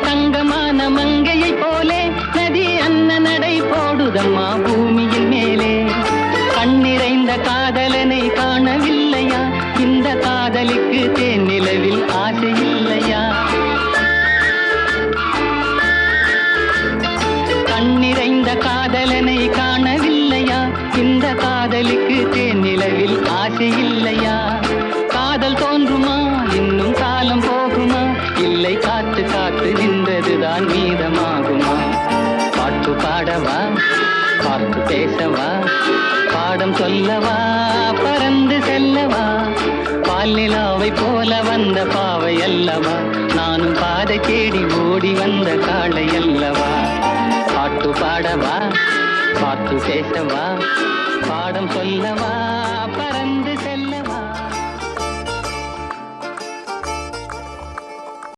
தங்கமான மங்கையை போலே நதி அன்ன நடை போடுதம்மா பூமியின் மேலே. கண்ணிறைந்த காதலனை காணவில்லையா? இந்த காதலிக்கு தேன் நிலவில் ஆசை இல்லையா? கண்ணிறைந்த காதலனை காணவில்லையா? இந்த காதலிக்கு தேன் நிலவில் ஆசை இல்லையா? காதல் தோன்றுமா? இன்னும் காலம் போகுமா? இல்லை, காத்து காத்து நின்றதுதான் மீதமாகுமா? பாட்டு பாடவா? பார்த்து பேசவா? பாடம் சொல்லவா? பறந்து செல்லவா? பால் நிலாவை போல வந்த பாவை அல்லவா? நானும் பாதை தேடி ஓடி வந்த காளை அல்லவா? பாட்டு பாடவா? பார்த்து பேசவா? பாடம் சொல்லவா?